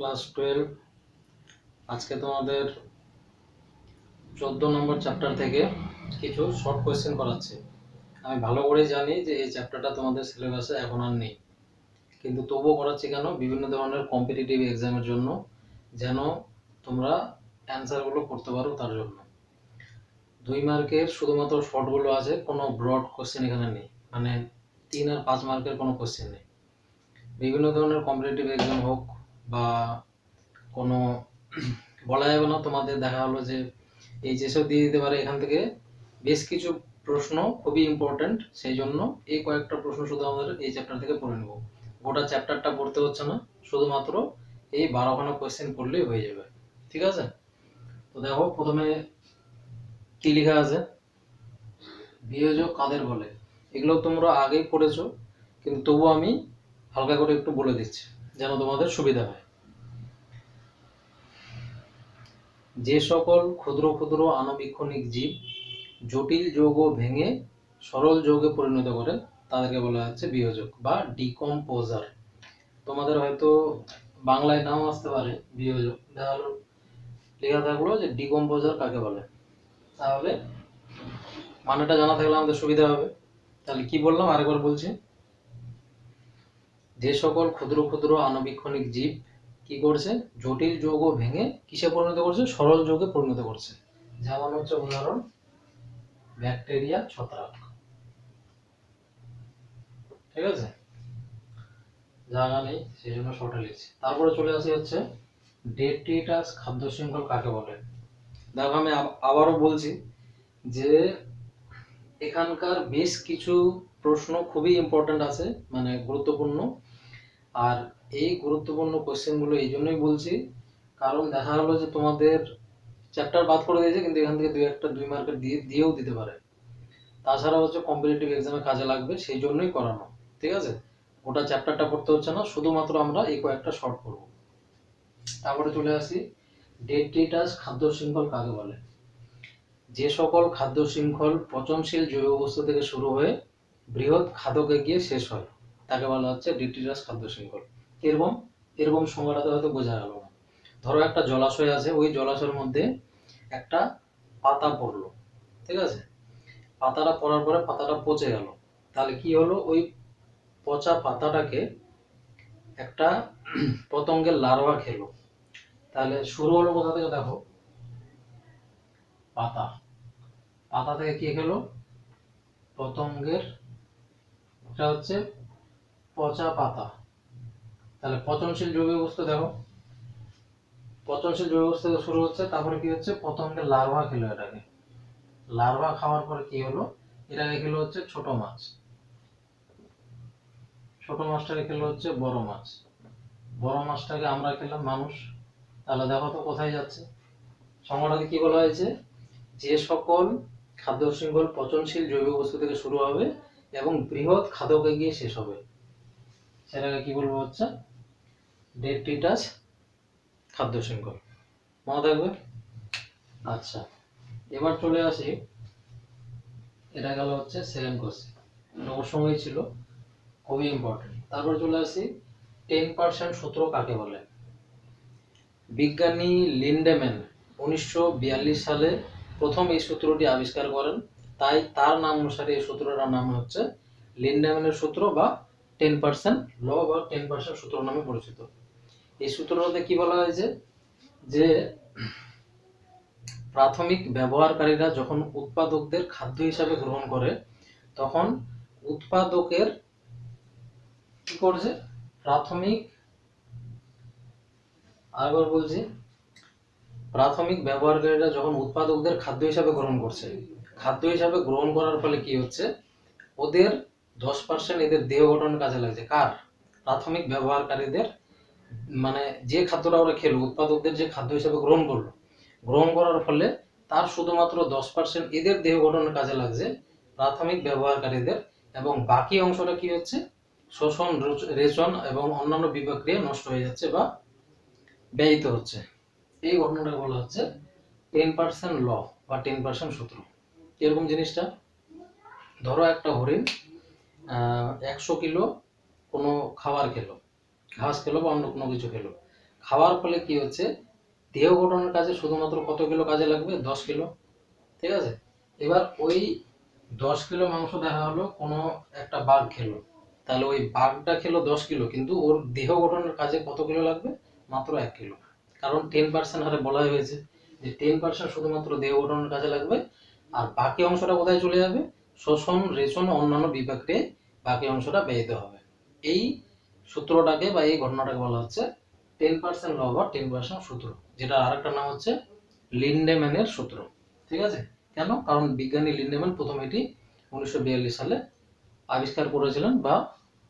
Class 12 আজকে তোমাদের 14 নম্বর chapter থেকে কিছু শর্ট কোয়েশ্চেন করাচ্ছে। আমি ভালো করে জানি যে এই চ্যাপ্টারটা তোমাদের সিলেবাসে এখন আর নেই, কিন্তু তবুও করাচ্ছি কেন, বিভিন্ন ধরনের কম্পিটিটিভ এক্সামের জন্য, যেন তোমরা অ্যান্সারগুলো করতে পারো তার জন্য। 2 মার্কের শুধুমাত্র শর্টগুলো আছে, কোনো ব্রড কোয়েশ্চেন এখানে নেই, মানে 3 আর 5 মার্কের কোনো কোয়েশ্চেন নেই। বিভিন্ন ধরনের কম্পিটিটিভ এক্সাম হোক বা কোনো বলা যাবে না, তোমাদের দেখা হলো যে এইচএসও দিয়ে দিতে পারে, এখান থেকে বেশ কিছু প্রশ্ন খুবই ইম্পর্টেন্ট, সেই জন্য এই কয়েকটা প্রশ্ন শুধু আমাদের এই চ্যাপ্টার থেকে পড়ে নেব। গোটা চ্যাপ্টারটা পড়তে হচ্ছে না, শুধুমাত্র এই 12খানা কোয়েশ্চেন পড়লেই হয়ে যাবে, ঠিক আছে? তো দেখো, প্রথমে কি লেখা আছে, বিয়োজক কাদের বলে। এগুলো তোমরা আগেই পড়েছো, কিন্তু তবুও আমি হালকা করে একটু বলে দিচ্ছি যেন তোমাদের সুবিধা হয়। যে সকল ক্ষুদ্র ক্ষুদ্র আণুবীক্ষণিক জীব জটিল যৌগ ভেঙে সরল যৌগে পরিণত করে তাদেরকে বলা হচ্ছে বিয়োজক বা ডিকম্পোজার। তোমাদের হয়তো বাংলায় নাম আসতে পারে বিয়োজক, তাহলে লেখা থাকলো যে ডিকম্পোজার কাকে বলে, তাহলে মানেটা জানা থাকলে আমাদের সুবিধা হবে। তাহলে কি বললাম আরেকবার বলছি, যে সকল ক্ষুদ্র ক্ষুদ্র আণুবীক্ষণিক জীব কি করছে, জটিল যৌগ ভেঙে কিসে পরিণত করছে, সরল যৌগে পরিণত করছে। যেমন হচ্ছে উদাহরণ ব্যাকটেরিয়া, ছত্রাক, ঠিক আছে? জায়গা নেই সেই জন্য শর্টে লিখছি। তারপরে চলে আসি হচ্ছে ডেট্রিটাস খাদ্য শৃঙ্খল কাকে বলে। দেখো, আমি আবারও বলছি যে এখানকার বেশ কিছু প্রশ্ন খুবই ইম্পর্টেন্ট আছে, মানে গুরুত্বপূর্ণ। আর এই গুরুত্বপূর্ণ কোশ্চেনগুলো এই জন্যই বলছি, কারণ দেখা হলো যে তোমাদের চ্যাপ্টার বাদ করে দিয়েছে, কিন্তু এখান থেকে 2 মার্কের দিয়েও দিতে পারে। তাছাড়া হচ্ছে কম্পিটিটিভ এক্সামে কাজে লাগবে, সেই জন্যই করানো, ঠিক আছে? গোটা চ্যাপ্টারটা পড়তে হচ্ছে না, শুধুমাত্র আমরা এই কয়েকটা শর্ট করব। তারপরে চলে আসি ডেট্রিটাস খাদ্য শৃঙ্খল কাকে বলে। যে সকল খাদ্য শৃঙ্খল পচনশীল জৈব বস্তু থেকে শুরু হয়ে বৃহৎ খাদকে গিয়ে শেষ হয় তাকে বলা হচ্ছে ডেট্রিটাস খাদ্য শৃঙ্খল। এরকম এরকম সংজ্ঞাটাতে হয়তো বোঝা গেল না। ধরো একটা জলাশয় আছে, ওই জলাশয়ের মধ্যে একটা পাতা পড়লো, ঠিক আছে? পাতাটা পড়ার পরে পাতাটা পচে গেল, তাহলে কি হলো, ওই পচা পাতাটাকে একটা পতঙ্গের লার্ভা খেলো। তাহলে শুরু হলো কোথা থেকে, দেখো, পাতা, পাতা থেকে কি খেলো, পতঙ্গের, এটা হচ্ছে পচা পাতা। তাহলে পচনশীল জৈব বস্তু, দেখো পচনশীল জৈব বস্তু থেকে শুরু হচ্ছে, তারপরে কি হচ্ছে, পতঙ্গের লার্ভা খেলো এটাকে। লার্ভা খাওয়ার পরে কি হলো, এটাকে খেলো হচ্ছে ছোট মাছ, ছোট মাছটাকে খেলো হচ্ছে বড় মাছ, বড় মাছটাকে আমরা খেলাম মানুষ। তাহলে দেখো তো কোথায় যাচ্ছে, সংজ্ঞাটাতে কি বলা হয়েছে, যে সকল খাদ্য শৃঙ্খল পচনশীল জৈব বস্তু থেকে শুরু হবে এবং বৃহৎ খাদকে গিয়ে শেষ হবে, সেটাকে কি বলবো হচ্ছে ডেট্রিটাস খাদ্য শৃঙ্খল। মনে থাকবে? আচ্ছা, এবার চলে আসি, এটা গেল হচ্ছে সেকেন্ড কোশ্চেন, ওর সঙ্গেই ছিল, খুবই ইম্পর্টেন্ট। তারপর চলে আসি 10% সূত্র কাকে বলে। বিজ্ঞানী লিন্ডেম্যান 1942 সালে প্রথম এই সূত্রটি আবিষ্কার করেন, তাই তার নাম অনুসারে এই সূত্রটার নাম হচ্ছে লিন্ডেম্যানের সূত্র বা 10% ল বা 10% সূত্র নামে পরিচিত। এই সূত্রটাতে কি বলা হয়েছে, যে প্রাথমিক ব্যবহারকারীরা যখন উৎপাদকদের খাদ্য হিসাবে গ্রহণ করে, তখন উৎপাদকের কি করছে, আরেকবার বলছি, প্রাথমিক ব্যবহারকারীরা যখন উৎপাদকদের খাদ্য হিসাবে গ্রহণ করছে, খাদ্য হিসাবে গ্রহণ করার ফলে কি হচ্ছে, ওদের 10% এদের দেহ গঠনের কাজে লাগছে। কার? প্রাথমিক ব্যবহারকারীদের, মানে যে খাদ্যটা ওরা খেলো, উৎপাদকদের যে খাদ্য হিসাবে গ্রহণ করলো, গ্রহণ করার ফলে তার শুধুমাত্র 10% এদের দেহ গঠনের কাজে লাগছে, প্রাথমিক ব্যবহারকারীদের, এবং বাকি অংশটা কি হচ্ছে, শোষণ, রেচন এবং অন্যান্য বিপাক্রিয়া নষ্ট হয়ে যাচ্ছে বা ব্যয়িত হচ্ছে। এই ঘটনাটাকে বলা হচ্ছে 10% ল বা 10% সূত্র। এরকম জিনিসটা, ধরো একটা হরিণ 100 কিলো কোনো খাবার খেলো, ঘাস খেলো বা অন্য কোনো কিছু খেলো, খাওয়ার ফলে কি হচ্ছে, দেহ গঠনের কাজে শুধুমাত্র কত কিলো কাজে লাগবে? 10 কিলো। ঠিক আছে, এবার ওই 10 কিলো মাংস দেখা হলো কোনো একটা বাঘ খেলো, তাহলে ওই বাঘটা খেলো 10 কিলো, কিন্তু ওর দেহ গঠনের কাজে কত কিলো লাগবে? মাত্র 1 কিলো। কারণ 10% হারে বলা হয়েছে যে 10% শুধুমাত্র দেহ গঠনের কাজে লাগবে, আর বাকি অংশটা কোথায় চলে যাবে? শোষণ, রেচন ও অন্যান্য বিপাকে বাকি অংশটা ব্যয়িত হবে। এই সূত্রটাকে বা এই ঘটনাটাকে বলা হচ্ছে 10% ল বা 10% সূত্র, যেটা আরেকটা নাম হচ্ছে লিন্ডেম্যানের সূত্র। ঠিক আছে, কেন? কারণ বিজ্ঞানী লিন্ডেম্যান প্রথম এটি 1942 সালে আবিষ্কার করেছিলেন বা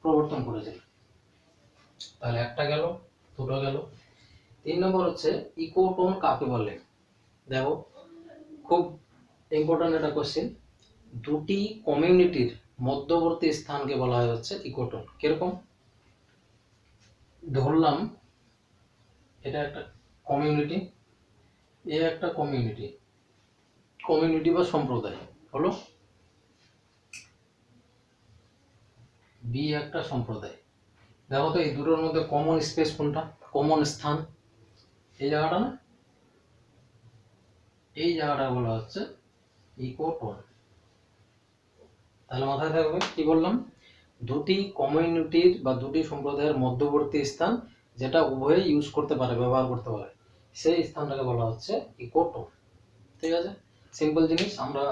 প্রবর্তন করেছিলেন। তাহলে একটা গেল, দুটো গেল। 3 নম্বর হচ্ছে ইকোটোন কাকে বলে? দেখো, খুব ইম্পর্টেন্ট একটা কোশ্চেন। দুটি কমিউনিটির মধ্যবর্তী স্থানকে বলা হয় হচ্ছে ইকোটোন। কিরকম? ধরলাম এটা একটা কমিউনিটি, এ একটা কমিউনিটি, কমিউনিটি বা সম্প্রদায় হলো, বি একটা সম্প্রদায়। দেখো তো এই দুটোর মধ্যে কমন স্পেস কোনটা? কমন স্থান এই জায়গাটা না, এই জায়গাটা বলা হচ্ছে ইকোটোন। তাহলে মাথায় থাকবে কি বললাম? দুটি কমিউনিটির বা দুটি সম্প্রদায়ের মধ্যবর্তী স্থান, যেটা উভয়ে ইউজ করতে পারে, ব্যবহার করতে পারে, সেই স্থানটাকে বলা হচ্ছে ইকোটোন। ঠিক আছে, সিম্পল জিনিস। আমরা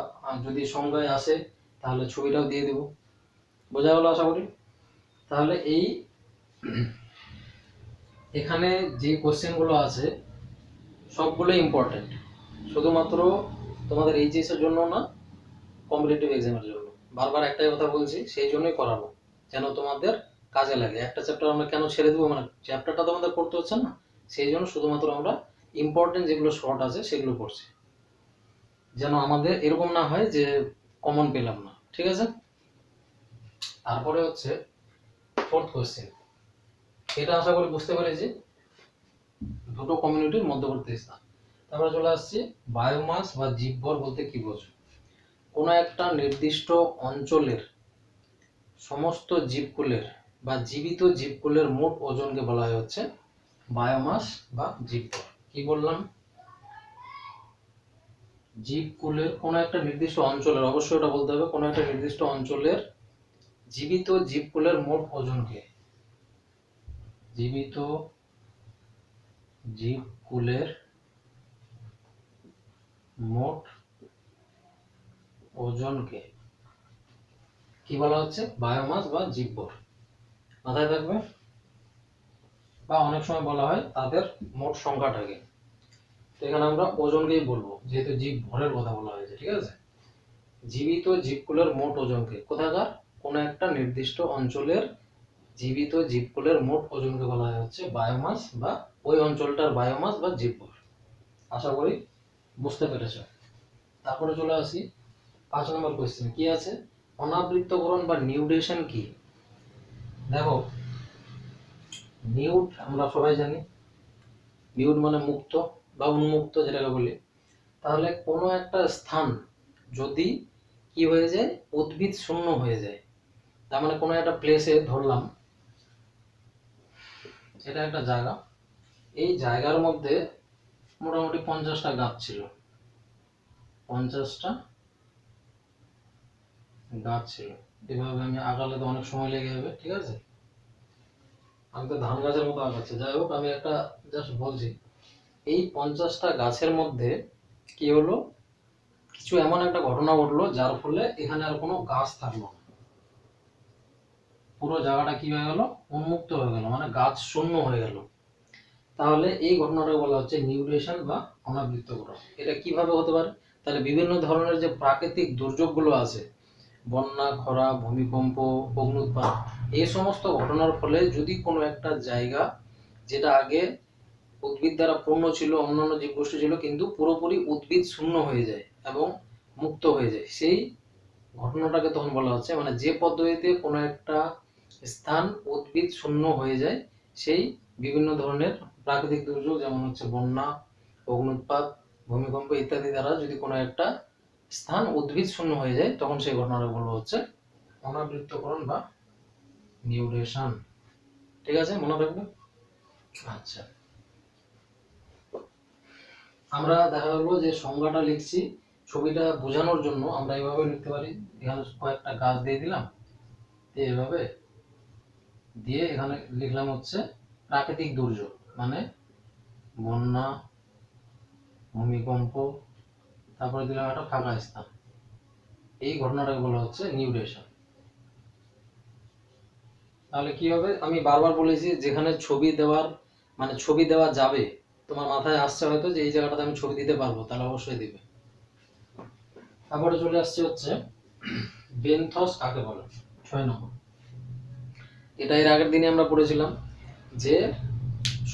যদি সংজ্ঞায় আসে তাহলে ছবিটাও দিয়ে দেব। বোঝা গেল আশা করি। তাহলে এই এখানে যে কোশ্চেনগুলো আছে সবগুলো ইম্পর্টেন্ট, শুধুমাত্র তোমাদের এইচএস এর জন্য না, কম্পিটিটিভ এক্সামের জন্য। বারবার একটাই কথা বলছি, সেই জন্যই করাবো, যেন তোমাদের কাজে লাগে। একটা চ্যাপ্টার আমরা কেন ছেড়ে দেবো? মানে চ্যাপ্টারটা তোমাদের পড়তে হচ্ছে না, সেই জন্য শুধুমাত্র আমরা ইম্পর্টেন্ট যেগুলো শর্ট আছে সেগুলো পড়ছি, যেন আমাদের এরকম না হয় যে কমন পেলাম না। ঠিক আছে, তারপরে হচ্ছে ফোর্থ কোশ্চেন। এটা আশা করি বুঝতে পেরেছি, দুটো কমিউনিটির মধ্যবর্তী স্থান। তারপরে চলে আসছি বায়োমাস বা জীবভর বলতে কি বোঝো? কোনো একটা নির্দিষ্ট অঞ্চলের সমস্ত জীবকুলের বা জীবিত জীবকুলের মোট ওজনকে বলা হয় হচ্ছে বায়োমাস বা জীবভর। কি বললাম? জীবকুলের কোনো একটা নির্দিষ্ট অঞ্চলের, অবশ্যই ওটা বলতে হবে, কোনো একটা নির্দিষ্ট অঞ্চলের জীবিত জীবকুলের মোট ওজনকে, জীবিত জীবকুলের মোট ওজনকে কি বলা হচ্ছে? বায়োমাস বা জীবভর। মাথায় থাকবে। বা অনেক সময় বলা হয় তাদের মোট সংখ্যাটাকে। তো এখানে আমরা ওজনকেই বলবো, যেহেতু জীব ভরের কথা বলা হয়েছে। ঠিক আছে, জীবিত জীবকুলের মোট ওজনকে, কোথাকার? কোন একটা নির্দিষ্ট অঞ্চলের জীবিত জীবকুলের মোট ওজনকে বলা হয় হচ্ছে বায়োমাস বা ওই অঞ্চলটার বায়োমাস বা জীবভর। আশা করি বুঝতে পেরেছো। তারপরে চলে আসি 5 নম্বর কোশ্চেন। কি আছে? অনাবৃত্তকরণ বা নিউডেশন কি? দেখো, নিউড আমরা সবাই জানি, নিউড মানে মুক্ত বা উন্মুক্ত যেটাকে বলি। তাহলে কোনো একটা স্থান যদি কি হয়ে যায়? উদ্ভিদ শূন্য হয়ে যায়। তার মানে কোনো একটা প্লেসে, ধরলাম এটা একটা জায়গা, এই জায়গার মধ্যে মোটামুটি 50টা গাছ ছিল, 50টা গাছ ছিল। এভাবে আমি আগালে তো অনেক সময় লেগে যাবে। ঠিক আছে, আমি তো ধান গাছের মতো আগাচ্ছি। যাই হোক, আমি একটা জাস্ট বলছি, এই 50টা গাছের মধ্যে কি হলো? কিছু এমন একটা ঘটনা ঘটলো যার ফলে এখানে আর কোনো গাছ থাকলো না, পুরো জায়গাটা কি হয়ে গেল? উন্মুক্ত হয়ে গেল, মানে গাছ শূন্য হয়ে গেল। তাহলে এই ঘটনাটাকে বলা হচ্ছে নিউডেশন বা অনাবৃত্তকরণ। এটা কিভাবে হতে পারে? তাহলে বিভিন্ন ধরনের যে প্রাকৃতিক দুর্যোগগুলো আছে, বন্যা, খরা, ভূমিকম্প, অগ্ন্যুৎপাত, এই সমস্ত ঘটনার ফলে যদি কোনো একটা জায়গা, যেটা আগে উদ্ভিদ দ্বারা পূর্ণ ছিল, অন্যান্য জীবগোষ্ঠী ছিল, কিন্তু পুরোপুরি উদ্ভিদ শূন্য হয়ে যায় এবং মুক্ত হয়ে যায়, সেই ঘটনাটাকে তখন বলা হচ্ছে, মানে যে পদ্ধতিতে কোনো একটা স্থান উদ্ভিদ শূন্য হয়ে যায়, সেই বিভিন্ন ধরনের প্রাকৃতিক দুর্যোগ, যেমন হচ্ছে বন্যা, অগ্ন্যুৎপাত, ভূমিকম্প ইত্যাদি দ্বারা যদি কোনো একটা স্থান উদ্ভিদ শূন্য হয়ে যায়, তখন সেই ঘটনাটা বলবো হচ্ছে অনাবৃত্তকরণ বা নিউডেশন। ঠিক আছে, মনে রাখবে। আচ্ছা, আমরা দেখা গেলো যে সংজ্ঞাটা লিখছি, ছবিটা বোঝানোর জন্য আমরা এইভাবে লিখতে পারি। এখানে কয়েকটা গাছ দিয়ে দিলাম, এইভাবে দিয়ে এখানে লিখলাম হচ্ছে প্রাকৃতিক দুর্যোগ, মানে বন্যা, ভূমিকম্প, তারপরে দিলাম একটা ফাঁকা স্থান। এই ঘটনাটাকে বলা হচ্ছে নিউডেশন। তাহলে কি হবে, আমি বারবার বলেছি যেখানে ছবি দেওয়ার মানে ছবি দেওয়া যাবে, তোমার মাথায় আসছে হয়তো যে এই জায়গাটাতে আমি ছবি দিতে পারবো, তাহলে অবশ্যই দিবে। তারপরে চলে আসছে হচ্ছে বেনথস কাকে বলে, 6 নম্বর। এটা এর আগের দিনে আমরা পড়েছিলাম যে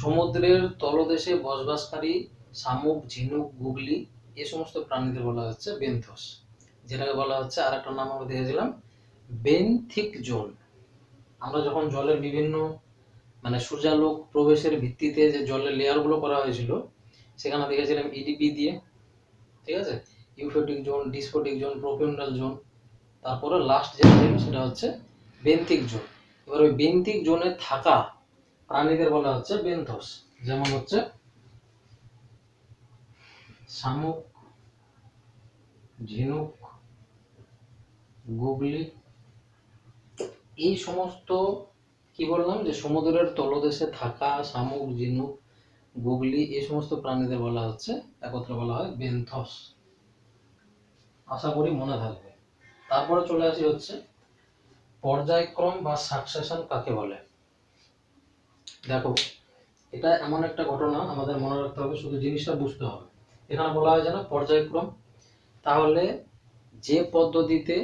সমুদ্রের তলদেশে বসবাসকারী শামুক, ঝিনুক, গুগলি এই সমস্ত প্রাণীদের বলা হচ্ছে বেনথস, যেটাকে বলা হচ্ছে আর একটা নাম আমরা দেখেছিলাম বেনথিক জোন। আমরা যখন জলের বিভিন্ন মানে সূর্যালোক প্রবেশের ভিত্তিতে যে জলের লেয়ার গুলো করা হয়েছিল, সেখানে দেখেছিলাম ইডিপি দিয়ে, ঠিক আছে, ইউফোটিক জোন, ডিসফোটিক জোন, প্রোপিউন্ডাল জোন, তারপরে লাস্ট যেটা ছিল সেটা হচ্ছে বেন্থিক জোন। এবার ওই বেন্থিক জোনে থাকা প্রাণীদের বলা হচ্ছে বেনথস, যেমন হচ্ছে শামুক, ঝিনুক, গুগলি, এই সমস্ত কি বললাম যে সমুদ্রের তলদেশে থাকা শামুক, ঝিনুক, গুগলি এই সমস্ত প্রাণীদের বলা হচ্ছে একত্রে বলা হয় বেনথস। আশা করি মনে থাকবে। তারপরে চলে আসি হচ্ছে পর্যায়ক্রম বা সাকসেশন কাকে বলে। দেখো, এটা এমন একটা ঘটনা আমাদের মনে রাখতে হবে, শুধু জিনিসটা বুঝতে হবে। এখানে বলা হয় যেন পর্যায়ক্রম, তাহলে যে পদ্ধতিতে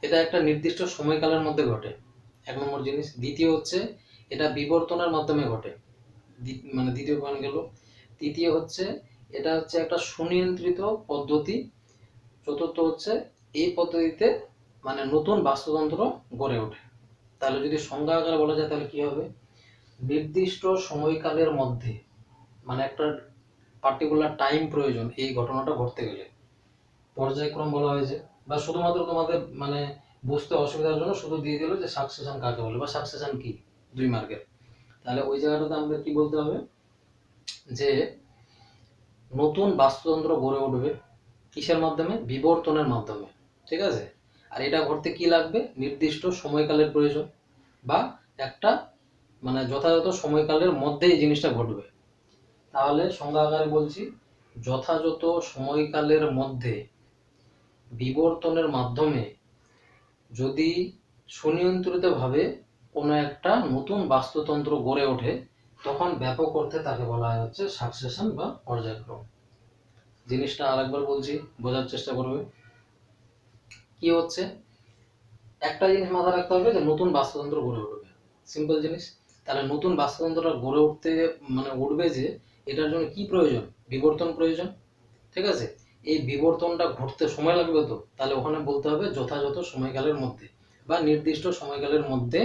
এটা একটা নির্দিষ্ট সময়কালের মধ্যে ঘটে, 1 নম্বর জিনিস। দ্বিতীয় হচ্ছে এটা বিবর্তনের মাধ্যমে ঘটে, মানে দ্বিতীয় পয়েন্ট গেল। তৃতীয় হচ্ছে এটা হচ্ছে একটা সুনিয়ন্ত্রিত পদ্ধতি। চতুর্থ হচ্ছে এই পদ্ধতিতে মানে নতুন বাস্তুতন্ত্র গড়ে ওঠে। তাহলে যদি সংজ্ঞা আকারে বলা যায় তাহলে কি হবে, নির্দিষ্ট সময়কালের মধ্যে মানে একটা পার্টিকুলার টাইম প্রয়োজন এই ঘটনাটা ঘটতে গেলে পর্যায়ক্রম বলা হয়েছে। বা শুধুমাত্র তোমাদের মানে বুঝতে অসুবিধার জন্য শুধু দিয়ে দিল যে সাকসেশন কাকে বলে বা সাকসেশন কি, 2 মার্কের। তাহলে ওই জায়গাটাতে আমাদের কি বলতে হবে যে নতুন বাস্তুতন্ত্র গড়ে উঠবে কিসের মাধ্যমে, বিবর্তনের মাধ্যমে, ঠিক আছে। আর এটা ঘটতে কি লাগবে, নির্দিষ্ট সময়কালের প্রয়োজন বা একটা মানে যথাযথ সময়কালের মধ্যে এই জিনিসটা ঘটবে। তাহলে সংজ্ঞা আকারে বলছি, যথাযথ সময়কালের মধ্যে বিবর্তনের মাধ্যমে যদি সুনিয়ন্ত্রিতভাবে কোনো একটা নতুন বাস্তুতন্ত্র গড়ে ওঠে, তখন ব্যাপক অর্থে তাকে বলা হয় হচ্ছে সাকসেশন বা পর্যায়ক্রম। জিনিসটা আরেকবার বলছি, বোঝার চেষ্টা করবে। কি হচ্ছে, একটা জিনিস মাথায় রাখতে হবে যে নতুন বাস্তুতন্ত্র গড়ে উঠবে, সিম্পল জিনিস। তাহলে নতুন বাস্তুতন্ত্রটা গড়ে উঠতে মানে উঠবে যে, এটার জন্য কি প্রয়োজন, বিবর্তন প্রয়োজন, ঠিক আছে। এই বিবর্তনটা ঘটতে সময় লাগবে, তো তাহলে ওখানে বলতে হবে যথাযথ সময়কালের মধ্যে বা নির্দিষ্ট সময়কালের মধ্যে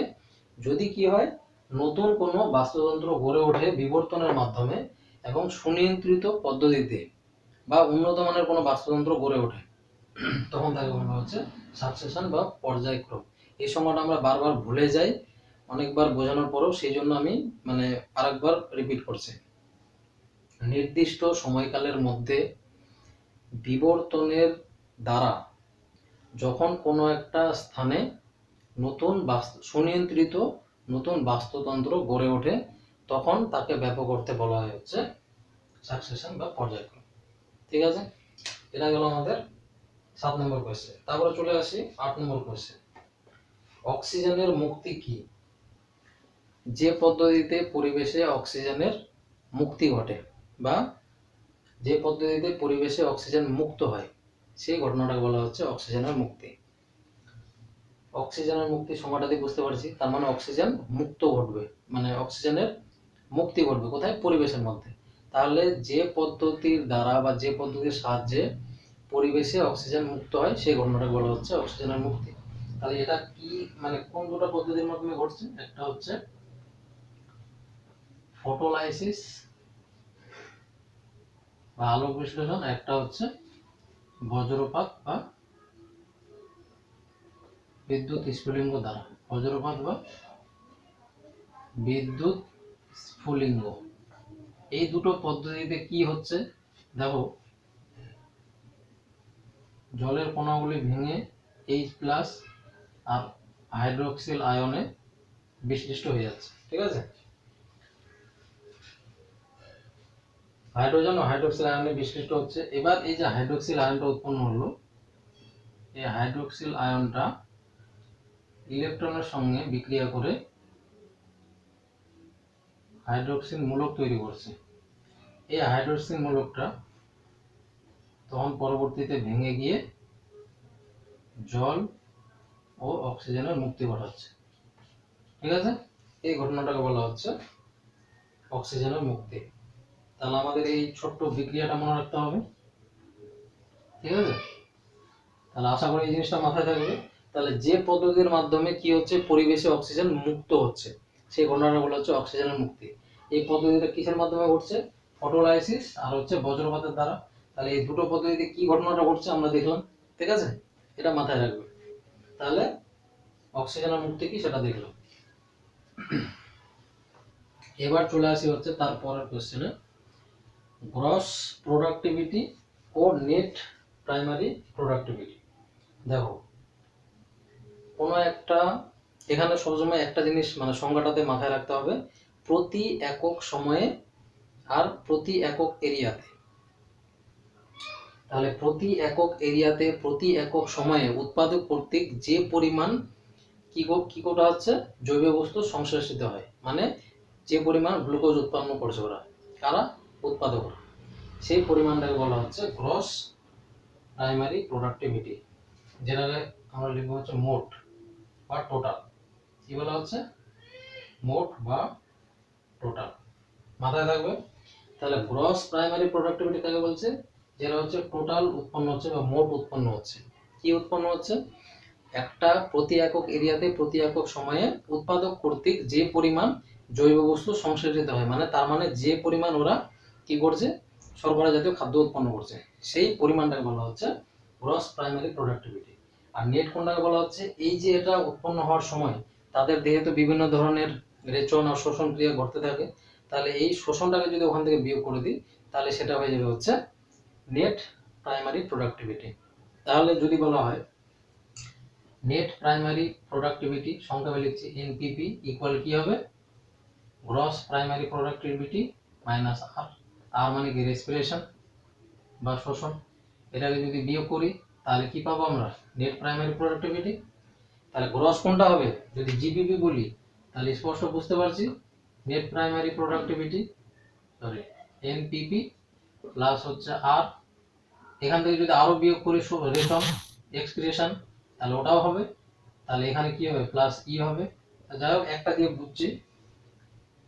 যদি কি হয়, নতুন কোনো বাস্তুতন্ত্র গড়ে ওঠে বিবর্তনের মাধ্যমে এবং সুনিয়ন্ত্রিত পদ্ধতিতে বা উন্নত মানের কোনো বাস্তুতন্ত্র গড়ে ওঠে, তখন তাকে বলা হচ্ছে সাকসেশন বা পর্যায়ক্রম। এই সময়টা আমরা বারবার ভুলে যাই অনেকবার বোঝানোর পরেও, সেই জন্য আমি মানে আরেকবার রিপিট করছি। নির্দিষ্ট সময়কালের মধ্যে বিবর্তনের দ্বারা যখন কোনো একটা স্থানে নতুন সুনিয়ন্ত্রিত নতুন বাস্তুতন্ত্র গড়ে ওঠে, তখন তাকে ব্যাপক অর্থে বলা হয় হচ্ছে সাকসেশন বা পর্যায়ক্রম। ঠিক আছে, এটা গেল আমাদের 7 নম্বর কোয়েশ্চেন। তারপরে চলে আসি 8 নম্বর কোয়েশ্চেন। অক্সিজেনের মুক্তি কি? যে পদ্ধতিতে পরিবেশে অক্সিজেনের মুক্তি ঘটে বা যে পদ্ধতিতে পরিবেশে অক্সিজেন মুক্ত হয়, সেই ঘটনাটাকে বলা হচ্ছে অক্সিজেনের মুক্তি। অক্সিজেনের মুক্তি সময়টা দিয়ে বুঝতে পারছি, তার মানে অক্সিজেন মুক্ত ঘটবে, মানে অক্সিজেনের মুক্তি ঘটবে কোথায়, পরিবেশের মধ্যে। তাহলে যে পদ্ধতির দ্বারা বা যে পদ্ধতির সাহায্যে পরিবেশে অক্সিজেন মুক্ত হয় সেই ঘটনাটাকে বলা হচ্ছে অক্সিজেনের মুক্তি। তাহলে এটা কি মানে কোন দুটো পদ্ধতির মাধ্যমে ঘটছে, একটা হচ্ছে ফটোলাইসিস বা আলোক বিশ্লেষণ, একটা হচ্ছে বজ্রপাত বা বিদ্যুৎ স্ফুলিঙ্গ দ্বারা। বজ্রপাত বা বিদ্যুৎ স্ফুলিঙ্গ, এই দুটো পদ্ধতিতে কি হচ্ছে দেখো জলের কণাগুলি ভেঙে H+ আর হাইড্রোক্সিল আয়নে বিশ্লিষ্ট হয়ে যাচ্ছে, ঠিক আছে। হাইড্রোজেন ও হাইড্রোক্সিল আয়নে বিশ্লিষ্ট হচ্ছে। এবার এই যে হাইড্রোক্সিল আয়নটা উৎপন্ন হলো, এই হাইড্রোক্সিল আয়নটা ইলেকট্রনের সঙ্গে বিক্রিয়া করে হাইড্রোক্সিল মূলক তৈরি করছে। এই হাইড্রোক্সিল মূলকটা তখন পরবর্তীতে ভেঙে গিয়ে জল ও অক্সিজেনের মুক্তি ঘটাচ্ছে, ঠিক আছে। এই ঘটনাটাকে বলা হচ্ছে অক্সিজেনের মুক্তি। তাহলে আমাদের এই ছোট্ট বিক্রিয়াটা মনে রাখতে হবে, ঠিক আছে। তাহলে আশা করি এই জিনিসটা মাথায় থাকবে। তাহলে যে পদ্ধতির মাধ্যমে কি হচ্ছে, পরিবেশে অক্সিজেন মুক্ত হচ্ছে, সেই ঘটনাটা বলা হচ্ছে অক্সিজেনের মুক্তি। এই পদ্ধতিটা কিসের মাধ্যমে ঘটছে? ফটোলাইসিস আর হচ্ছে বজ্রপাতের দ্বারা। তাহলে এই দুটো পদ্ধতিতে কি ঘটনাটা ঘটছে আমরা দেখলাম, ঠিক আছে। এটা মাথায় রাখবে। তাহলে অক্সিজেনের মুক্তি কি সেটা দেখলাম। এবার চলে আসি হচ্ছে তারপরের কোশ্চেনে, গ্রস প্রোডাক্টিভিটি ও নেট প্রাইমারি প্রোডাক্টিভিটি। দেখো কোনো একটা, এখানে সবসময় একটা জিনিস মানে সংজ্ঞাটাতে মাথায় রাখতে হবে, প্রতি একক সময়ে আর প্রতি একক এরিয়াতে। তাহলে প্রতি একক এরিয়াতে প্রতি একক সময়ে উৎপাদক কর্তৃক যে পরিমাণ কি কোটা হচ্ছে জৈব বস্তু সংশ্লেষিত হয়, মানে যে পরিমাণ গ্লুকোজ উৎপন্ন করছে ওরা, কারা? উৎপাদকরা, সেই পরিমাণটাকে বলা হচ্ছে গ্রস প্রাইমারি প্রোডাক্টিভিটি, যেটাকে আমরা লিখবো হচ্ছে মোট বা টোটাল। কি বলা হচ্ছে? মোট বা টোটাল, মাথায় থাকবে। তাহলে গ্রস প্রাইমারি প্রোডাক্টিভিটি কাকে বলছে? যেটা হচ্ছে টোটাল উৎপন্ন হচ্ছে বা মোট উৎপন্ন হচ্ছে। কি উৎপন্ন হচ্ছে? একটা প্রতি একক এরিয়াতে প্রতি একক সময়ে উৎপাদক কর্তৃক যে পরিমাণ জৈব বস্তু সংশ্লেষিত হয়, মানে তার মানে যে পরিমাণ ওরা কি করছে, শর্করা জাতীয় খাদ্য উৎপন্ন করছে, সেই পরিমাণটাকে বলা হচ্ছে গ্রস প্রাইমারি প্রোডাক্টিভিটি। আর নেট কোনটাকে বলা হচ্ছে? এই যে এটা উৎপন্ন হওয়ার সময় তাদের দেহে তো বিভিন্ন ধরনের রেচন আর শোষণ ক্রিয়া ঘটতে থাকে, তাহলে এই শোষণটাকে যদি ওখান থেকে বিয়োগ করে দিই তাহলে সেটা হয়ে যাবে হচ্ছে নেট প্রাইমারি প্রোডাক্টিভিটি। তাহলে যদি বলা হয় নেট প্রাইমারি প্রোডাক্টিভিটি সংখ্যাবে লিখছি এনপিপি ইকুয়াল কি হবে? গ্রস প্রাইমারি প্রোডাক্টিভিটি মাইনাস আর। আর মানে কি? রেসপিরেশন বা শোষণ। এটাকে যদি বিয়োগ করি তাহলে কি পাবো আমরা? Net primary productivity. তাহলে গ্রস কোনটা হবে? যদি জিপিপি বলি তাহলে স্পষ্ট বুঝতে পারছি net primary productivity sorry NPP plus হচ্ছে আর, এখান থেকে যদি আরো বিয়োগ করি রেশন এক্সক্রিয়েশন তাহলে ওটাও হবে। তাহলে এখানে কি হবে? প্লাস ই হবে। যাই হোক একটা দিয়ে বুঝছি,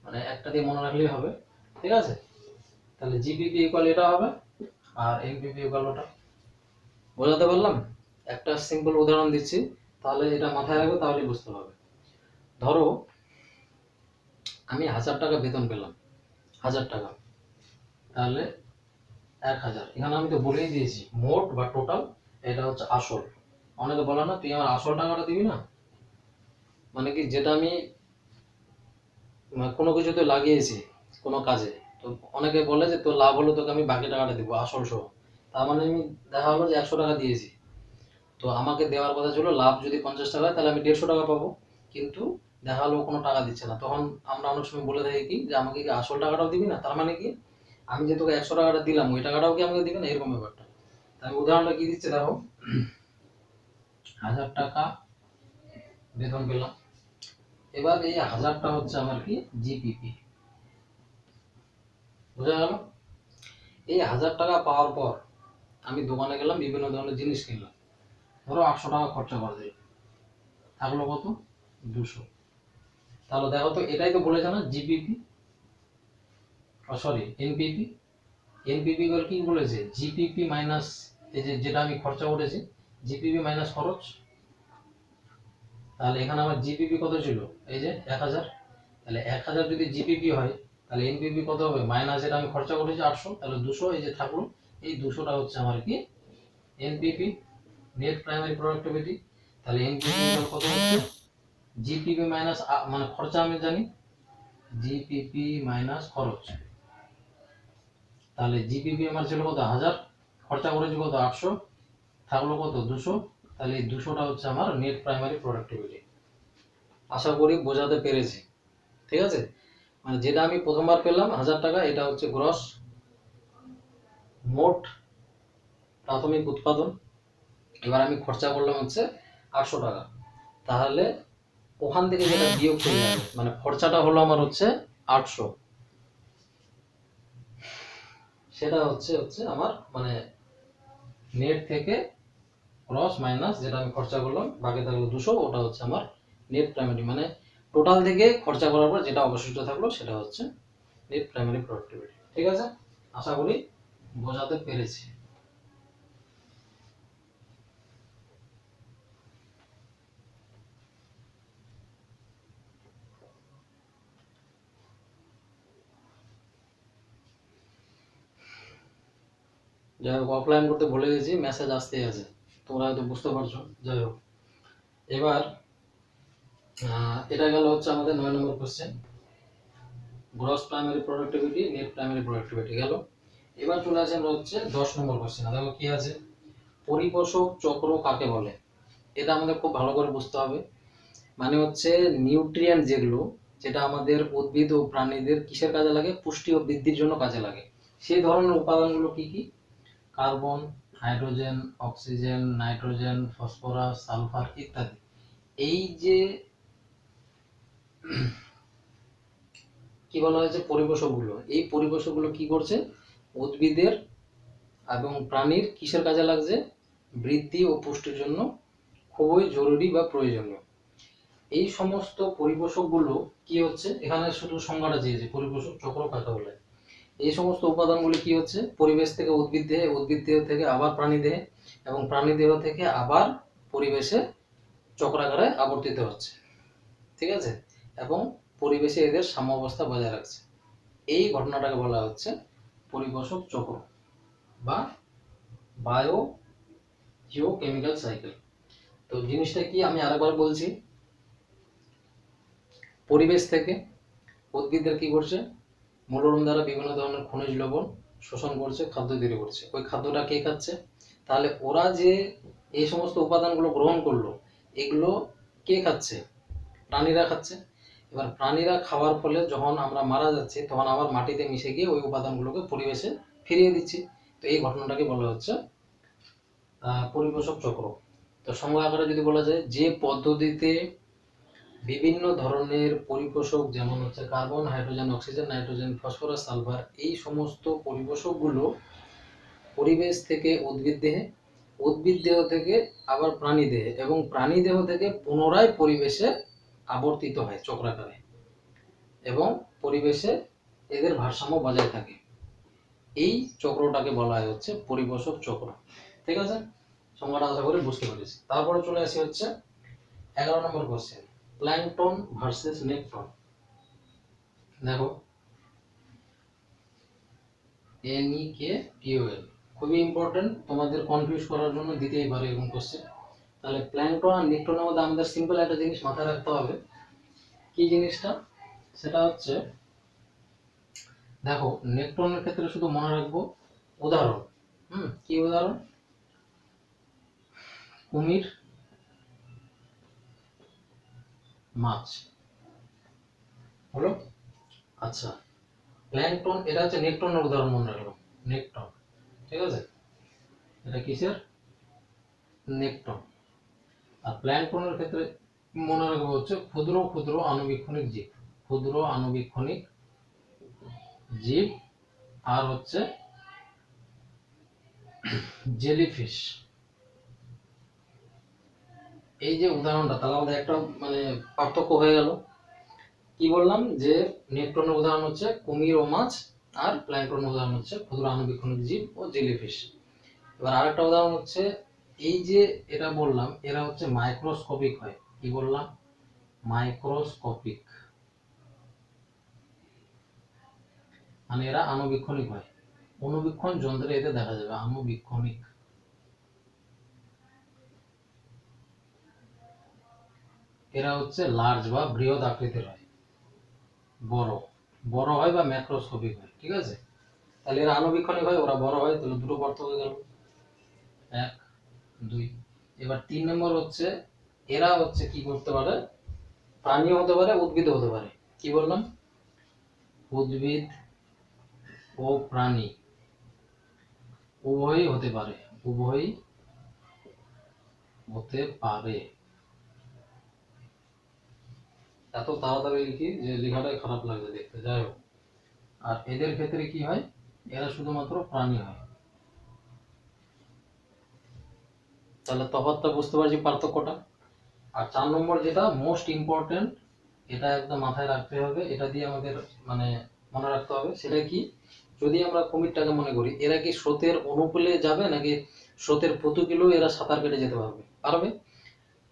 মানে একটা দিয়ে মনে রাখলেই হবে, ঠিক আছে। তাহলে জিপিপি ইকুয়াল এটা হবে আর এনপিপি ইকুয়াল ওটা। বোঝাতে পারলাম? একটা সিম্পল উদাহরণ দিচ্ছি, তাহলে এটা মাথায় রাখবে, তাহলেই বুঝতে পারবে। ধরো আমি 1000 টাকা বেতন পেলাম, 1000 টাকা, তাহলে 1000, এখানে আমি তো বলেই দিয়েছি মোট বা টোটাল, এটা হচ্ছে আসল। অনেকে বলে না তুই আমার আসল টাকাটা দিবি না, মানে কি যেটা আমি কোনো কিছুতে লাগিয়েছি কোনো কাজে, তো অনেকে বলে যে তোর লাভ হলো তোকে আমি বাকি টাকাটা দিব আসল সহ। তার মানে আমি দেখা হলো যে 100 টাকা দিয়েছি, তো আমাকে দেওয়ার কথা ছিল লাভ যদি 50 টাকা হয় তাহলে আমি 150 টাকা পাবো, কিন্তু দেখা হলো কোনো টাকা দিচ্ছে না। তখন আমরা অনেক সময় বলে থাকি কি যে আমাকে কি আসল টাকাটাও দিবি না? তার মানে কি আমি যে তোকে 100 টাকাটা দিলাম ওই টাকাটাও কি আমাকে দিবি না, এরকম ব্যাপারটা। আমি উদাহরণটা কি দিচ্ছি দেখো, 1000 টাকা বেতন পেলাম, এবার এই 1000টা হচ্ছে আমার কি জিপিপি, বোঝা গেল? এই 1000 টাকা পাওয়ার পর আমি দোকানে গেলাম, বিভিন্ন ধরনের জিনিস কিনলাম, ধরো 800 টাকা খরচা করে দিই, থাকলো কত? 200। তাহলে দেখো তো এটাই তো বলেছে না জিপিপি, সরি এনপিপি। এনপিপি বল কি বলেছে? জিপিপি মাইনাস এই যে যেটা আমি খরচা করেছি, জিপিপি মাইনাস খরচ। তাহলে এখানে আমার জিপিপি কত ছিল? এই যে 1000। তাহলে 1000 যদি জিপিপি হয় তাহলে এনপিপি কত হবে? মাইনাস যেটা আমি খরচা করেছি 800, তাহলে 200, এই যে থাকলো এই 200টা হচ্ছে আমার কি এনপিপি, নেট প্রাইমারি প্রোডাক্টিভিটি। তাহলে এনপিপি কত হচ্ছে? জিপিপি মাইনাস মানে খরচা আমি জানি, জিপিপি মাইনাস খরচ, তাহলে জিপিপি আমার ছিল কত 1000, খরচা করেছি কত 800, থাকলো কত 200। তাহলে এই 200টা হচ্ছে আমার নেট প্রাইমারি প্রোডাক্টিভিটি। আশা করি বোঝাতে পেরেছি, ঠিক আছে। মানে যেটা আমি প্রথমবার পেলাম 1000 টাকা, এটা হচ্ছে গ্রস মোট প্রাথমিক উৎপাদন। এবার আমি খরচা করলাম হচ্ছে 800 টাকা। তাহলে ওখান থেকে যেটা বিয়োগ হয়ে যাবে, মানে খরচাটা হলো আমার হচ্ছে 800, সেটা হচ্ছে আমার মানে নেট থেকে ক্রস মাইনাস যেটা আমি খরচা করলাম, বাকি থাকলো 200, ওটা হচ্ছে আমার নেট প্রাইমারি, মানে টোটাল থেকে খরচা করার পর যেটা অবশিষ্ট থাকলো সেটা হচ্ছে নেট প্রাইমারি প্রোডাক্টিভিটি। ঠিক আছে, আশা করি বোঝাতে পেরেছি। যাই হোক, অফলাইন করতে ভুলে গেছি, মেসেজ আসতেই আছে, তোমরা হয়তো বুঝতে পারছো। যাই হোক, এবার এটা গেল হচ্ছে আমাদের 9 নম্বর question, gross primary productivity, net primary productivity গেল। এবার চলে আসে আমরা হচ্ছে 10 নম্বর কোশ্চেন। দেখো কি আছে, পরিপোষক চক্র কাকে বলে। এটা আমাদের খুব ভালো করে বুঝতে হবে। মানে হচ্ছে নিউট্রিয়েন্ট যেগুলো, যেটা আমাদের উদ্ভিদ ও প্রাণীদের কিসের কাজে লাগে, পুষ্টি ও বৃদ্ধির জন্য কাজে লাগে, সেই ধরনের উপাদানগুলো কি কি, carbon, hydrogen, oxygen, nitrogen, phosphorus, sulphur ইত্যাদি। এই যে কি বলা হয়েছে পরিপোষকগুলো, এই পরিপোষকগুলো কি করছে, উদ্ভিদের এবং প্রাণীর কিসের কাজে লাগছে, বৃদ্ধি ও পুষ্টির জন্য খুবই জরুরি বা প্রয়োজনীয়। এই সমস্ত পরিপোষকগুলো কি হচ্ছে, এখানে শুধু সংজ্ঞাটা দিয়েছে পরিপোষক চক্র কাকে বলে। এই সমস্ত উপাদানগুলি কি হচ্ছে, পরিবেশ থেকে উদ্ভিদ দেহে, উদ্ভিদ দেহ থেকে আবার প্রাণী দেহে, এবং প্রাণী দেহ থেকে আবার পরিবেশে চক্রাকারে আবর্তিত হচ্ছে, ঠিক আছে, এবং পরিবেশে এদের সাম্যাবস্থা বজায় রাখছে। এই ঘটনাটাকে বলা হচ্ছে পরিপোষক চক্র বা বায়ো জিওকেমিক্যাল সাইকেল। তো জিনিসটা কি আমি আরেকবার বলছি, পরিবেশ থেকে উদ্ভিদরা কি করছে, মূলরম দ্বারা বিভিন্ন ধরনের খনিজ লবণ শোষণ করছে, খাদ্য তৈরি করছে, ওই খাদ্যটা কে খাচ্ছে, তাহলে ওরা যে এই সমস্ত উপাদানগুলো গ্রহণ করলো, এগুলো কে খাচ্ছে, প্রাণীরা খাচ্ছে। এবার প্রাণীরা খাওয়ার ফলে যখন আমরা মারা যাচ্ছি, তখন আবার মাটিতে মিশে গিয়ে ওই উপাদানগুলোকে পরিবেশে ফিরিয়ে দিচ্ছি। তো এই ঘটনাটাকে বলা হচ্ছে পরিপোষক চক্র। তো সংজ্ঞা আকারে যদি বলা যায়, যে পদ্ধতিতে বিভিন্ন ধরনের পরিপোষক, যেমন হচ্ছে carbon, hydrogen, oxygen, nitrogen, phosphorus, sulphur, এই সমস্ত পরিপোষকগুলো পরিবেশ থেকে উদ্ভিদ দেহে, উদ্ভিদ দেহ থেকে আবার প্রাণী দেহে, এবং প্রাণী দেহ থেকে পুনরায় পরিবেশে আবর্তিত হয় চক্রাকারে, এবং পরিবেশে এদের ভারসাম্য বজায় থাকে। এই চক্রটাকে বলা হয় হচ্ছে পরিপোষক চক্র। ঠিক আছে, সংজ্ঞাটা আশা করি বুঝতে পেরেছি। তারপরে চলে আসি হচ্ছে 11 নম্বর কোশ্চেন, প্ল্যাঙ্কটন ভার্সেস নেক্টন। দেখো NEKTOL খুবই ইম্পর্টেন্ট, তোমাদের কনফিউজ করার জন্য দিতেই পারে এরকম কোশ্চেন। তাহলে প্ল্যাঙ্কটন আর নেক্টনের মধ্যে আমাদের সিম্পল একটা জিনিস মাথায় রাখতে হবে। কি জিনিসটা, সেটা হচ্ছে দেখো নেক্টনের ক্ষেত্রে শুধু মনে রাখবো উদাহরণ, কি উদাহরণ, কুমির, মাছ, হলো। আচ্ছা, প্ল্যাঙ্কটন এটা হচ্ছে নেক্টনের উদাহরণ মনে রাখলাম, নেক্টন, ঠিক আছে, এটা কিসের, নেক্টন। আর প্ল্যাঙ্কটনের ক্ষেত্রে মনে রাখবো হচ্ছে ক্ষুদ্র ক্ষুদ্র আণুবীক্ষণিক জীব, ক্ষুদ্র আণুবীক্ষণিক জীব, আর হচ্ছে জেলিফিশ। এই যে উদাহরণটা, তাহলে আমাদের একটা মানে পার্থক্য হয়ে গেল। কি বললাম, যে নেক্টনের উদাহরণ হচ্ছে কুমির ও মাছ, আর প্ল্যাঙ্কটনের উদাহরণ হচ্ছে ক্ষুদ্র আণুবীক্ষণিক জীব ও জেলিফিশ। এবার আরেকটা উদাহরণ হচ্ছে, এই যে এটা বললাম এরা হচ্ছে মাইক্রোস্কোপিক হয়। কি বললাম, মাইক্রোস্কোপিক, মানে এরা আণুবীক্ষণিক হয়, অণুবীক্ষণ যন্ত্রে এদের দেখা যাবে, আণুবীক্ষণিক। এরা হচ্ছে লার্জ বা বৃহৎ আকৃতির হয়, বড় বড় হয় বা ম্যাক্রোস্কোপিক হয়, ঠিক আছে। তাহলে এরা আণুবীক্ষণিক হয়, ওরা বড় হয়, তাহলে দুটো পার্থক্য গেল, 1 2। এবার 3 নম্বর হচ্ছে এরা হচ্ছে কি করতে পারে, প্রাণীও হতে পারে উদ্ভিদও হতে পারে। কি বললাম, উদ্ভিদ ও প্রাণী উভয়ই হতে পারে, উভয়ই হতে পারে। এত তাড়াতাড়ি লিখি যে লেখাটাই খারাপ লাগবে দেখতে, যাই হোক। আর এদের ক্ষেত্রে কি হয়, এরা শুধুমাত্র প্রাণী হয়। তাহলে তফাৎটা বুঝতে পারছি, পার্থক্যটা। আর 4 নম্বর যেটা মোস্ট ইম্পর্টেন্ট, এটা একদম মাথায় রাখতে হবে, এটা দিয়ে আমাদের মানে মনে রাখতে হবে, সেটা কি, যদি আমরা কুমিরটাকে মনে করি, এরা কি স্রোতের অনুকূলে যাবে নাকি স্রোতের প্রতিকূলেও এরা সাঁতার কেটে যেতে পারবে? পারবে।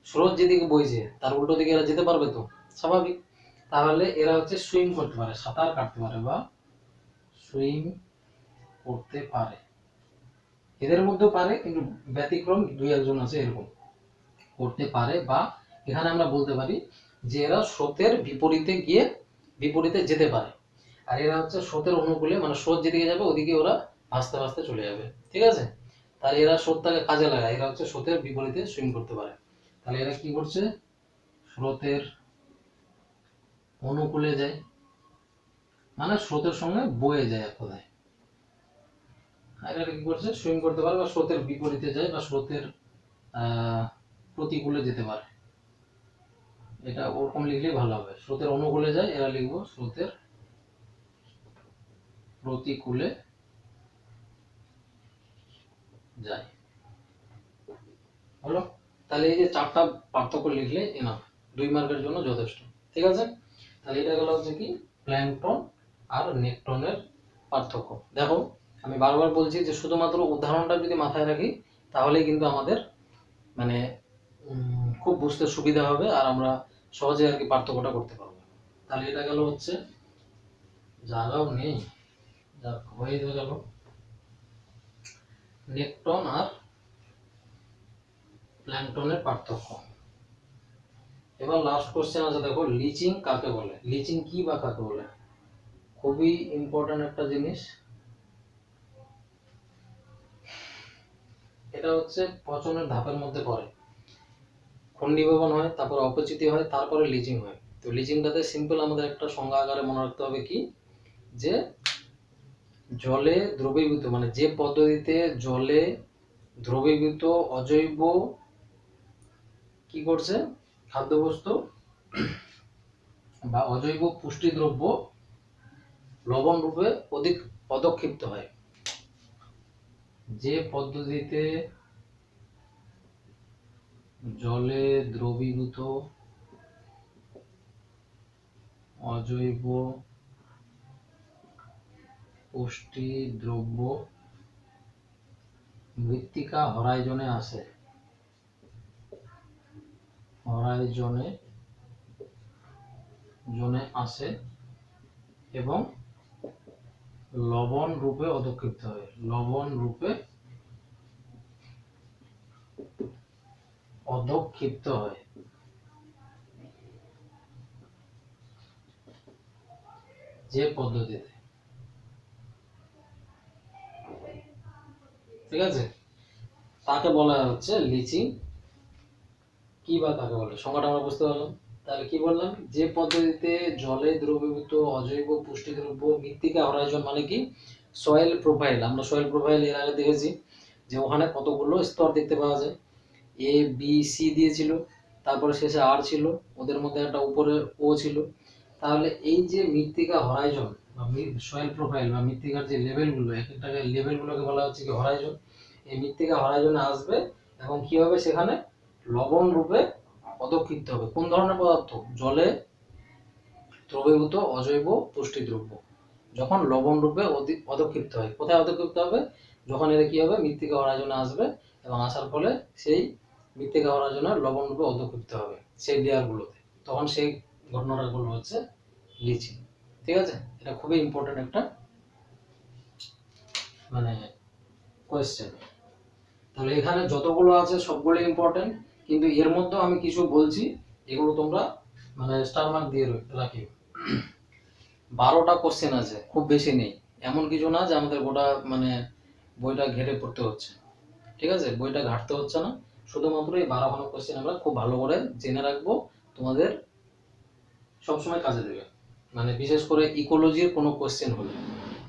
স্রোত যেদিকে বইছে তার উল্টো দিকে এরা যেতে পারবে তো, স্বাভাবিক। তাহলে এরা হচ্ছে সুইম করতে পারে, সাঁতার কাটতে পারে বা সুইম করতে পারে। এদের মধ্যেও পারে, কিন্তু ব্যতিক্রম 2-1 জন আছে এরকম করতে পারে। বা এখানে আমরা বলতে পারি যে এরা স্রোতের বিপরীতে গিয়ে বিপরীতে যেতে পারে। আর এরা হচ্ছে স্রোতের অনুকূলে, মানে স্রোত যেদিকে যাবে ওদিকে ওরা ভাসতে ভাসতে চলে যাবে, ঠিক আছে। তাহলে এরা স্রোতটাকে কাজে লাগায়, এরা হচ্ছে স্রোতের বিপরীতে সুইম করতে পারে। তাহলে এরা কি করছে, স্রোতের অনুকূলে যায়, মানে স্রোতের সঙ্গে বয়ে যায় এক কথায়। আর এরা কি করছে, সুইম করতে পারে বা স্রোতের বিপরীতে যায় বা স্রোতের প্রতিকূলে যেতে পারে। এটা ওরকম লিখলেই ভালো হবে, স্রোতের অনুকূলে যায়, এরা লিখবো স্রোতের প্রতিকূলে যায়। হলো। তাহলে এই যে 4টা পার্থক্য লিখলে এনাফ, 2 মার্কের জন্য যথেষ্ট, ঠিক আছে। তাহলে এটা গেল হচ্ছে কি প্ল্যাঙ্কটন আর নেকটনের পার্থক্য। দেখো আমি বারবার বলছি যে শুধুমাত্র উদাহরণটা যদি মাথায় রাখি তাহলেই কিন্তু আমাদের মানে খুব বুঝতে সুবিধা হবে, আর আমরা সহজে আর কি পার্থক্যটা করতে পারবো। তাহলে এটা গেল হচ্ছে, জায়গাও নেই, যাক হয়ে গেল নেকটন আর প্ল্যাঙ্কটনের পার্থক্য। এবার লাস্ট কোশ্চেন আছে, দেখো লিচিং কাকে বলে, লিচিং কি বা কাকে বলে, খুবই ইম্পর্টেন্ট একটা জিনিস। এটা হচ্ছে পচনের ধাপের মধ্যে পড়ে, খন্ডিভবন হয়, তারপর অপচিতি হয়, তারপরে লিচিং হয়। তো লিচিংটাতে সিম্পল আমাদের একটা সংজ্ঞা আকারে মনে রাখতে হবে কি, যে জলে দ্রবীভূত, মানে যে পদ্ধতিতে জলে দ্রবীভূত অজৈব কি করছে খাদ্যবস্তু বা অজৈব পুষ্টিদ্রব্য লবণ রূপে পদক্ষিপ্ত হয়। যে পদ্ধতিতে জলে দ্রবীভূত অজৈব পুষ্টিদ্রব্য মৃত্তিকা হরাইজনে আসে, জনে আসে এবং লবণ রূপে অধক্ষিপ্ত হয়, লবণ রূপে অধক্ষিপ্ত হয়। যে পদ্ধতিতে, ঠিক আছে, তাকে বলা হচ্ছে লিচিং। কি বা কাকে বলে সংজ্ঞাটা আমরা বুঝতে পারলাম। তাহলে কি বললাম, যে পদ্ধতিতে জলে দ্রবীভূত অজৈব পুষ্টিদ্রব্য মৃত্তিকা হরাইজন, মানে কি সয়েল প্রোফাইল। আমরা সয়েল প্রোফাইল এর আগে দেখেছি যে ওখানে কতগুলো স্তর দেখতে পাওয়া যায়, এ বি সি দিয়েছিল, তারপরে শেষে আর ছিল, ওদের মধ্যে একটা উপরে ও ছিল। তাহলে এই যে মৃত্তিকা হরাইজন বা সয়েল প্রোফাইল বা মৃত্তিকার যে লেভেলগুলো, এক একটা লেভেলগুলোকে বলা হচ্ছে কি হরাইজন। এই মৃত্তিকা হরাইজনে আসবে এবং কি হবে, সেখানে লবণ রূপে পদক্ষিপ্ত হবে। কোন ধরনের পদার্থ, জলে দ্রবীভূত অজৈব পুষ্টিদ্রব্য যখন লবণ রূপে পদক্ষিপ্ত হয়। কোথায় পদক্ষিপ্ত হবে, যখন এর কি হবে মৃত্তিকা হরাইজনে আসবে এবং আসার ফলে সেই মৃত্তিকা হরাইজনের লবণ রূপে পদক্ষিপ্ত হবে সেই লেয়ারগুলোতে, তখন সেই ঘটনাগুলো হচ্ছে লিচিং, ঠিক আছে। এটা খুবই ইম্পর্টেন্ট একটা মানে কোয়েশ্চেন। তাহলে এখানে যতগুলো আছে সবগুলো ইম্পর্টেন্ট, কিন্তু এর মধ্যে আমি কিছু বলছি, এগুলো তোমরা মানে স্টার মার্ক দিয়ে রাখি। 12টা কোশ্চেন আছে, খুব বেশি নেই। এমন কিছু না যে আমাদের গোটা মানে বইটা ঘেটে পড়তে হচ্ছে, ঠিক আছে? বইটা ঘাটতে হচ্ছে না, শুধুমাত্র এই 12 কোশ্চেন আমরা খুব ভালো করে জেনে রাখবো, তোমাদের সবসময় কাজে দেবে। মানে বিশেষ করে ইকোলজির কোনো কোশ্চেন হলে,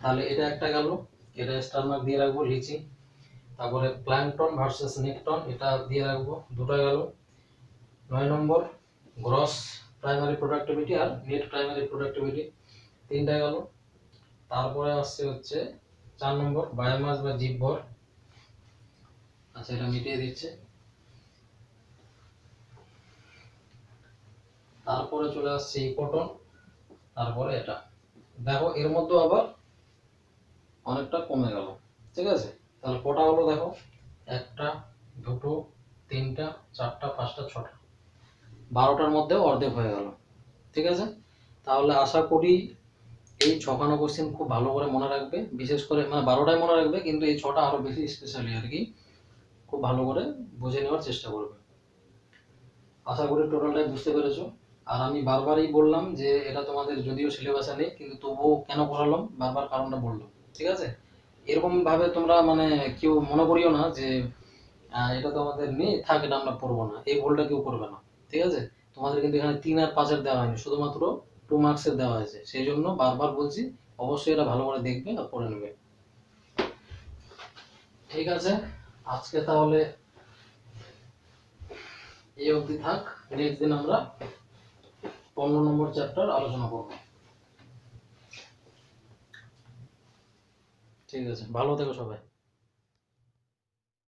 তাহলে এটা একটা গেল, এটা স্টার মার্ক দিয়ে রাখবো, লিচি। তারপরে প্ল্যাঙ্কটন ভার্সেস নেকটন, এটা দিয়ে রাখবো, দুটো গেল। 9 নম্বর গ্রস প্রাইমারি প্রোডাক্টিভিটি আর নেট প্রাইমারি প্রোডাক্টিভিটি, তিনটা গেল। তারপরে আসছে হচ্ছে 4 নম্বর বায়োমাস বা জীবভর, আচ্ছা এটা মিটিয়ে দিচ্ছে। তারপরে চলে আসছে ইকোটন, তারপরে এটা দেখো এর মধ্যে আবার অনেকটা কমে গেল, ঠিক আছে? তাহলে কটা হলো দেখো, একটা, দুটো, তিনটা, চারটা, পাঁচটা, ছটা, 12টার মধ্যে অর্ধেক হয়ে গেল, ঠিক আছে? তাহলে আশা করি এই 6খানা কোশ্চেন খুব ভালো করে মনে রাখবে, বিশেষ করে মানে 12টাই মনে রাখবে, কিন্তু এই 6টা আরো বেশি স্পেশালি আর কি খুব ভালো করে বুঝে নেওয়ার চেষ্টা করবে। আশা করি টোটালটাই বুঝতে পেরেছো। আর আমি বারবারই বললাম যে এটা তোমাদের যদিও সিলেবাসে নেই, কিন্তু তবুও কেন করালাম বারবার কারণটা বললাম, ঠিক আছে? এরকম ভাবে তোমরা মানে কেউ মনে করিও না যে এটা তো আমাদের নেই, থাক এটা আমরা পড়বো না, এই ভুলটা কেউ করবে না, ঠিক আছে? তোমাদের কিন্তু এখানে 3 আর 5-এর দেওয়া হয়নি, শুধুমাত্র 2 মার্কসের দেওয়া হয়েছে, সেই জন্য বারবার বলছি অবশ্যই এটা ভালো করে দেখবে আর পড়ে নেবে। ঠিক আছে, আজকে তাহলে এই অবধি থাক, নেক্সট দিন আমরা 15 নম্বর চ্যাপ্টার আলোচনা করব। ঠিক আছে, ভালো থেকো সবাই।